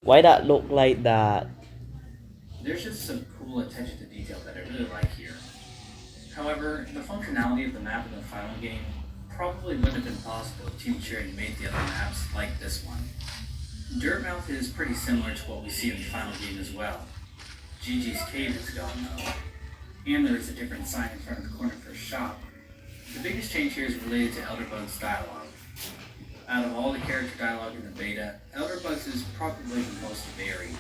Why that look like that? There's just some cool attention to detail that I really like here. However, the functionality of the map in the final game probably wouldn't have been possible if Team Cherry made the other maps like this one. Dirtmouth is pretty similar to what we see in the final game as well. Gigi's cave is gone though, and there is a different sign in front of the corner for a shop. The biggest change here is related to Elderbug's dialogue. Out of all the character dialogue in the beta, Elderbug's is probably the most varied.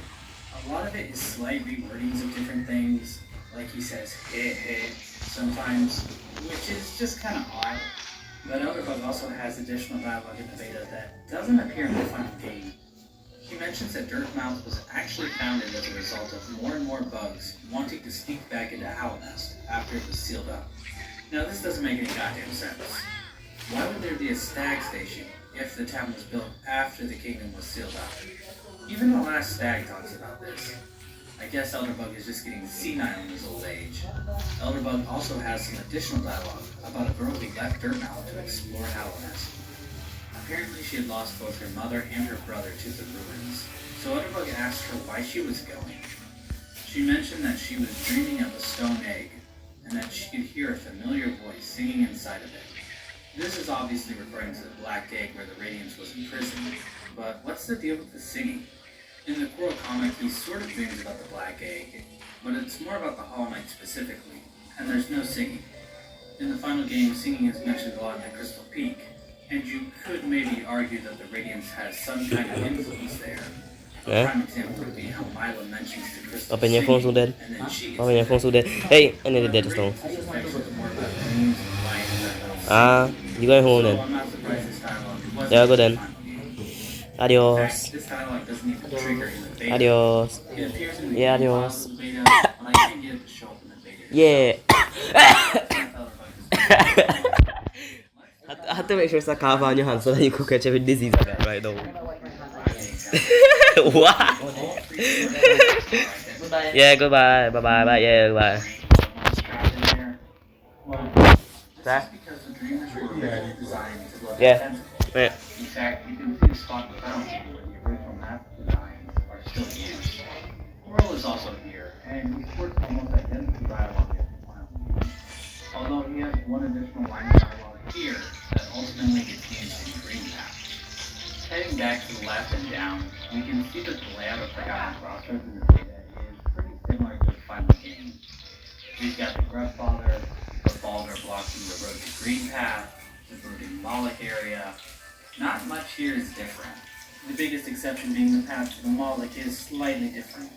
A lot of it is slight rewordings of different things, like he says "heh heh" sometimes, which is just kind of odd. But Elderbug also has additional dialogue in the beta that doesn't appear in the final game. He mentions that Dirtmouth was actually founded as a result of more and more bugs wanting to sneak back into Owl Nest after it was sealed up. Now this doesn't make any goddamn sense. Why would there be a stag station if the town was built after the kingdom was sealed up? Even the last stag talks about this. I guess Elderbug is just getting senile in his old age. Elderbug also has some additional dialogue about a girl who left Dirtmouth to explore Owl Nest. Apparently she had lost both her mother and her brother to the ruins, so Elderbug asked her why she was going. She mentioned that she was dreaming of a stone egg, and that she could hear a familiar voice singing inside of it. This is obviously referring to the black egg where the Radiance was imprisoned, but what's the deal with the singing? In the Quirrell comic, he sort of dreams about the black egg, but it's more about the Hollow Knight specifically, and there's no singing. In the final game, singing is mentioned a lot in the Crystal Peak, and you could maybe argue that the Radiance has some kind of influence there. A prime example would be how Mila mentions the Crystal Apa niya phone singing, sudah? and then she Apa gets niya phone sudah? Hey, ini dia stone. Ah, you going home then? Yeah, go then. Adios. Adios. Yeah, adios. Yeah. I have to make sure it's a cover on your hand so that you could catch every disease again right now. What? Yeah, goodbye. Bye bye. Bye. Yeah, goodbye. Yeah. Yeah. In fact, you can see the spot in the final game where the original map designs are still used. Quirrell is also here, and he's worked almost identical dialogue as the final game. Although he has one additional line of dialogue here that ultimately gets used in the green map. Heading back to the left and down, we can see that the layout of Forgotten Crossroads in the beta is pretty similar to the final game. We've got the Grubfather, the boulder blocking the road to Green Path, the brooding Moloch area. Not much here is different. The biggest exception being the path to the Moloch is slightly different.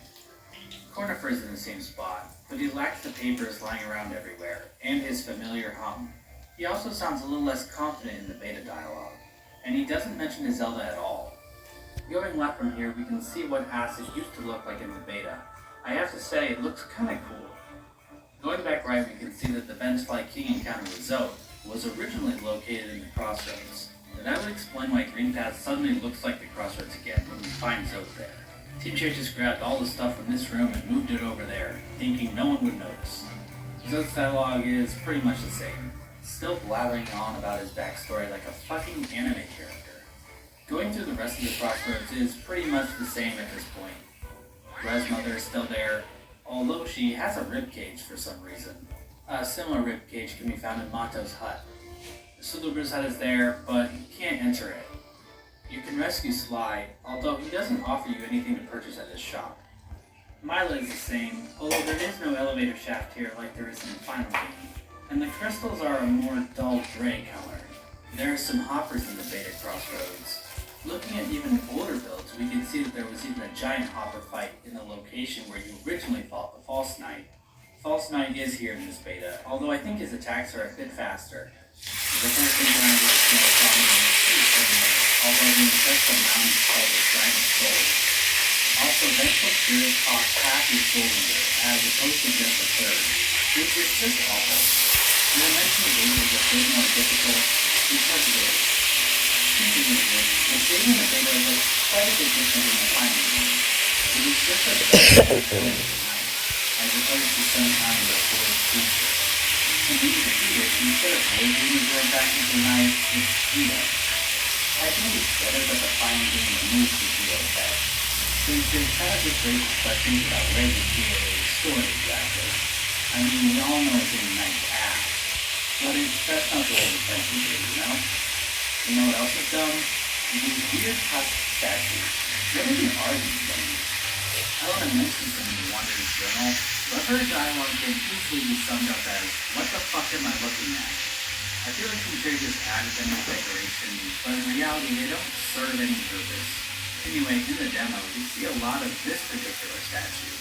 Cornifer is in the same spot, but he lacks the papers lying around everywhere, and his familiar hum. He also sounds a little less confident in the beta dialogue, and he doesn't mention his Zelda at all. Going left from here, we can see what Acid used to look like in the beta. I have to say, it looks kinda cool. Going back right, we can see that the Vengefly King encounter with Zote was originally located in the Crossroads. And that would explain why Green Path suddenly looks like the Crossroads again when we find Zote there. Team Cherry just grabbed all the stuff from this room and moved it over there, thinking no one would notice. Zote's dialogue is pretty much the same, still blathering on about his backstory like a fucking anime character. Going through the rest of the Crossroads is pretty much the same at this point. Rez's mother is still there, although she has a ribcage for some reason. A similar ribcage can be found in Mato's hut. Sulubra's hut is there, but you can't enter it. You can rescue Sly, although he doesn't offer you anything to purchase at his shop. Mila is the same, although there is no elevator shaft here like there is in the final game. And the crystals are a more dull gray color. There are some hoppers in the beta Crossroads. Looking at even older builds, we can see that there was even a giant hopper fight in the location where you originally fought the False Knight. False Knight is here in this beta, although I think his attacks are a bit faster. The first thing around is the prominent street, although the ancestral mountain is called the Giant Soul. Also, Vengeful Spirit cost half your soul meter, as opposed to just a third, which is just awful. The dimensional game is a bit more difficult because of it. Speaking of which, the game in the beta looks quite a bit different than the final game. It is just a bit as opposed to some kind of forward feature. And when you defeat it, instead of waving your board back into the night, it's Vito. I think it's better that the final game removes the Vito effect. Since it kind of just raises questions about where the QA is stored exactly. I mean, we all know it's in a nice app, but that's not the way the person did, you know? You know what else is dumb? These weird plastic statues. What even are these things? I want to mention some in the Wanderer's Journal, but her dialogue can easily be summed up as, what the fuck am I looking at? I feel like some Cherry just added them as decorations, but in reality they don't serve any purpose. Anyway, in the demo, we see a lot of this particular statue.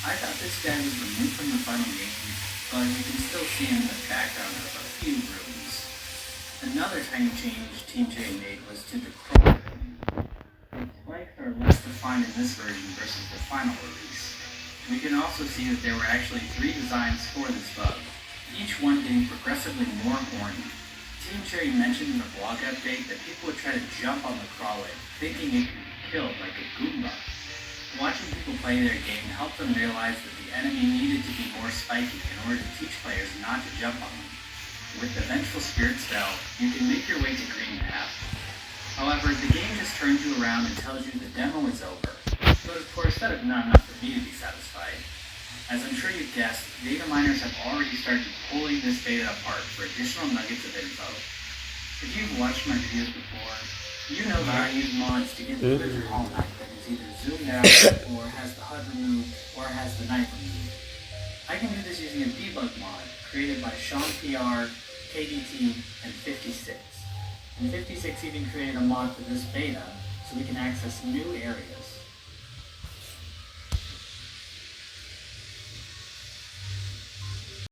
I thought this guy was removed from the final game, but you can still see him in the background of a few rooms. Another tiny change Team Cherry made was to the crawl. The spikes are less defined in this version versus the final release. We can also see that there were actually 3 designs for this bug, each one getting progressively more horny. Team Cherry mentioned in the blog update that people would try to jump on the crawler, thinking it could be killed like a Goomba. Watching people play their game helped them realize that the enemy needed to be more spiky in order to teach players not to jump on them. With the Vengeful Spirit spell, you can make your way to Green Path. However, the game just turns you around and tells you the demo is over. But of course, that is not enough for me to be satisfied. As I'm sure you've guessed, data miners have already started pulling this beta apart for additional nuggets of info. If you've watched my videos before, you know that I use mods to get the Wizard Hallback that is either zoomed out, or has the HUD removed, or has the knife removed. I can do this using a debug mod created by Sean PR, KDT, and 56. And 56 even created a mod for this beta so we can access new areas.